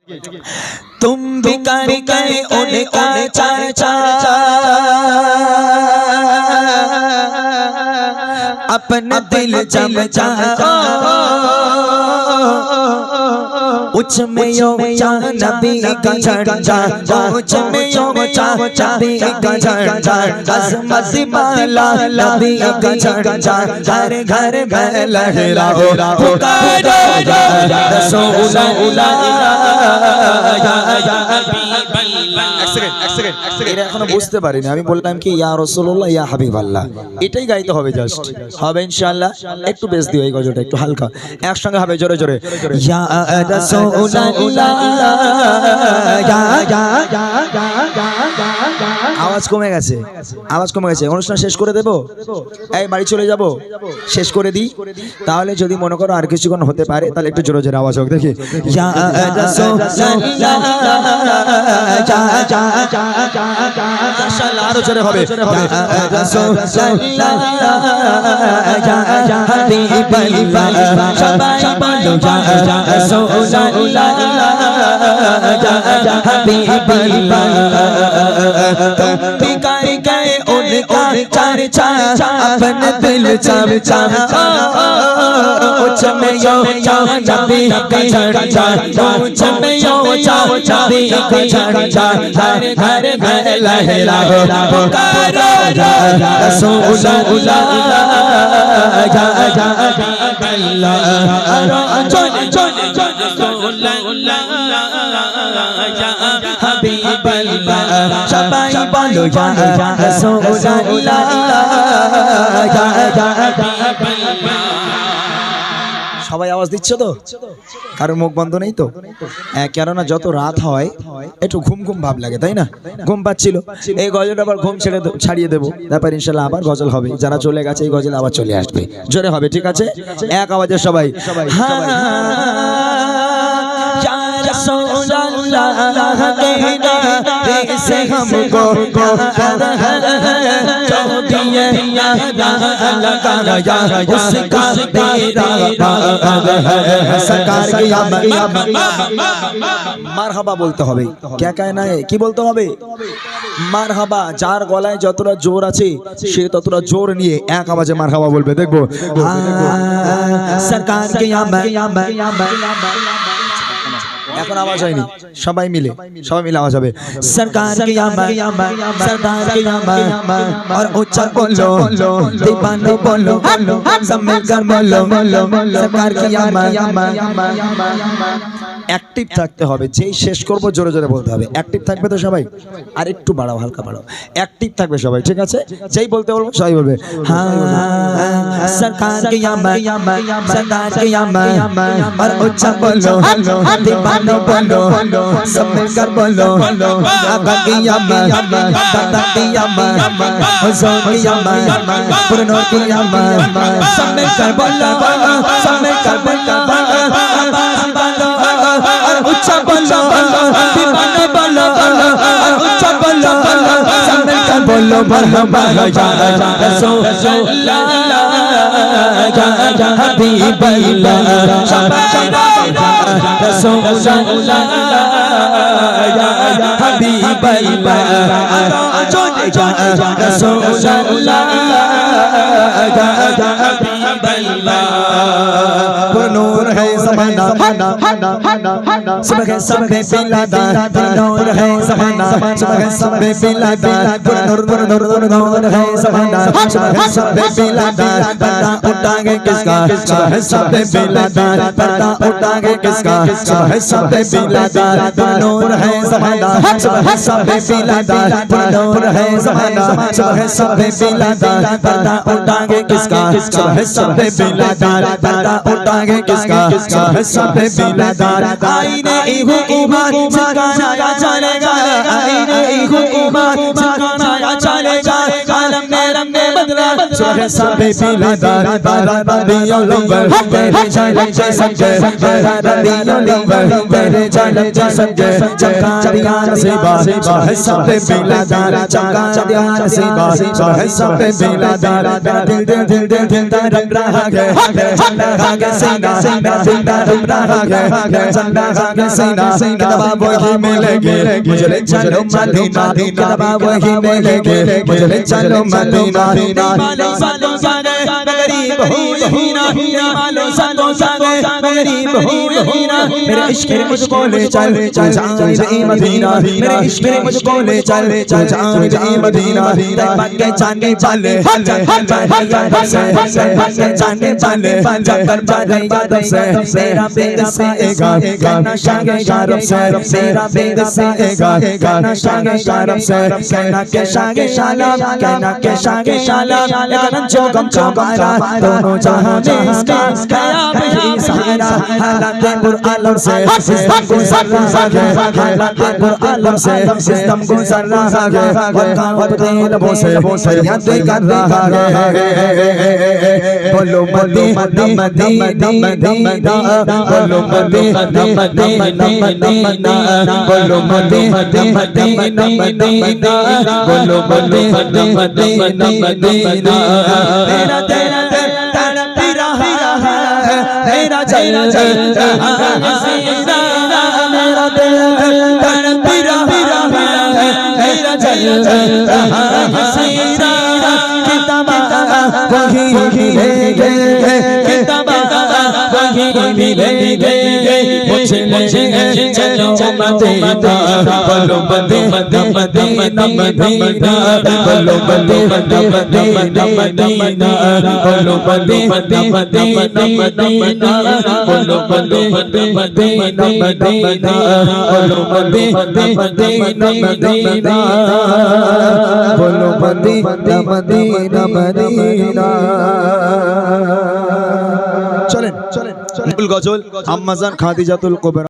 तुम भी कर गए उनका चर्चा, अपना दिल चमचा उच्च में यो नबी का झंडा, उच्च में यो नबी का झंडा, अज़मत माला नबी का झंडा, घर घर में लहराओ पुकारो रसूलुल्लाह। এরা এখনো বুঝতে পারিনি, আমি বললাম কি ইয়া রাসূলুল্লাহ ইয়া হাবিবাল্লাহ, এটাই গাইতে হবে, জাস্ট হবে ইনশাআল্লাহ। একটু বেশ দিও, এই গজলটা একটু হালকা, একসঙ্গে হবে জোরে জোরে। ইয়া রাসূলুল্লাহ আওয়াজ কমে গেছে, আওয়াজ কমে গেছে। অনুষ্ঠান শেষ করে দেব, এই বাড়ি চলে যাব, শেষ করে দিই। তাহলে যদি মনে করো আর কিছুক্ষণ হতে পারে তাহলে একটু জোরে জোরে আওয়াজ হোক, দেখি। ইয়া রাসূলুল্লাহ মাশাআল্লাহ, আরো জোরে হবে। ইয়া রাসূলুল্লাহ ইয়া হাবিবাল্লাহ, সবাই বলো ইয়া রাসূলুল্লাহ ইয়া হাবিবাল্লাহ। तुम भी कर गए उनका चर्चा, अपना दिल चमचा उच्च में यो नबी का झंडा, उच्च में यो नबी का झंडा, घर घर में लहराओ पुकारो रसूलुल्लाह या हाबिबल्लाह। चल चल रसूलुल्लाह या হাবিবাল্লাহ, সবাই বলো ইয়া রাসূলুল্লাহ ইয়া হাবিবাল্লাহ। সবাই আওয়াজ দিচ্ছে তো? কারোর মুখ বন্ধ নেই তো? কেননা যত রাত হয় একটু ঘুম ঘুম ভাব লাগে, তাই না? ঘুম পাচ্ছিল, এই গজলটা আবার ঘুম ছাড়িয়ে দেবো, তারপর ইনশাল্লাহ আবার গজল হবে। যারা চলে গেছে এই গজল আবার চলে আসবে, জোরে হবে, ঠিক আছে? এক আওয়াজে সবাই से हमको उसका तेरा सरकार की মারহাবা বলতে হবে। क्या कहना है, কি বলতে হবে? মারহাবা। যার গলায় যতটা জোর আছে সে ততটা জোর নিয়ে এক আওয়াজে মারহাবা বলবে, দেখবো। সরকার কি এখন আওয়াজ হয়নি, সবাই মিলে আওয়াজ হবে। সরকার কি सरदार की और ऊंचा बोलो, दीवानो बोलो, सब मिलकर बोलो, सरकार की অ্যাক্টিভ থাকতে হবে। যেই শেষ করব জোরে জোরে বলতে হবে। অ্যাক্টিভ থাকবে তো সবাই? আর একটু বাড়াও, হালকা বাড়াও। অ্যাক্টিভ থাকবে সবাই, ঠিক আছে? যেই বলতে বলবো সবাই বলবে হ্যাঁ। সরকার কি सरदार की और ऊंचा बोलो, दीवानो बोलो, सब मिलकर बोलो, आका की दादा की हुजूर की पुरनूर की सब मिलकर बोलो, सब मिलकर बोलो, ऊंचा बोलो, दीवाना बोलो, ऊंचा बोलो, सब मिलकर बोलो मरहबा या रसूलुल्लाह या हबीबल्लाह, रसूलुल्लाह या हबीबल्लाह, रसूलुल्लाह या हबीबल्लाह। पुरनूर है ज़माना, सुबह सब पे बिलादा, पुरनूर है ज़माना, सुबह सब पे बिलादा, पुरनूर है ज़माना, सुबह सब पे बिलादा, पर्दा उठाएंगे किसका, सुबह सब पे बिलादा, पर्दा उठाएंगे किसका, सुबह सब पे बिलादा, पुरनूर है ज़माना, सुबह सब पे बिलादा, पुरनूर है ज़माना, सुबह सब पे बिलादा, पर्दा उठाएंगे किसका, सुबह सब पे बिलादा, पर्दा उठाएंगे किसका, सुबह सब पे बिलादा। आईने हुकूमत सिखाया चलेगा, आईने हुकूमत सिखाया चलेगा, आलम में रंग बदला सुबह सबे बिलादार दियो लंबर तेरे जालम से समझे दियो लंबर तेरे जालम से समझे चमका दिया नसीबा है सबे बिलादार चमका दिया नसीबा है सबे बिलादार दिल दिल दिल दिल दिल तरफ रहा है चंदा है सीना दिल तरफ रहा है चंदा है सीना किताबा वही मिलेगी मुझे ले चलो मदीना किताबा वही मिलेगी मुझे ले चलो मदीना मालो सालों सागे गरीब हूँ ना मालो सालों सागे गरीब हूँ ना मेरे इश्क में मुझको ले चल जाए मदीना मेरे इश्क में मुझको ले चल जाए मदीना बन के चांदनी चले चांदनी चले चक्कर पागल बादल से मेरा बेद से गाना शागे शारब से मेरा बेद से गाना शागे शारब से कहना के शागे शाला कहना के शागे शाला लेकिन जो गम चौबारा दोनों जहां में इसका गया भी सहारा हालात बुरआलम से सिस्टम को सर रहा है हालात बुरआलम से सिस्टम को सर रहा है वक्का वक्ते लबों से फरियाद कर रहा है बोलो मदीना मदीना मदीना बोलो मदीना मदीना बोलो मदीना मदीना मदीना बोलो मदीना मदीना मदीना तेरा तेरा तेरा तेरा है तेरा चल सीना मेरा दिल तेरा तेरा है तेरा चल सीना किताबा वही मिलेगे किताबा वही मिलेगे मुझे चलो मदीना बोलो मदीना मदीना मदीना बोलो मदीना मदीना मदीना बोलो मदीना मदीना मदीना बोलो मदीना मदीना मदीना बोलो मदीना मदीना मदीना बोलो मदीना मदीना मदीना चलें चलें गजल अम्मा जान खादिजातुल कुबरा।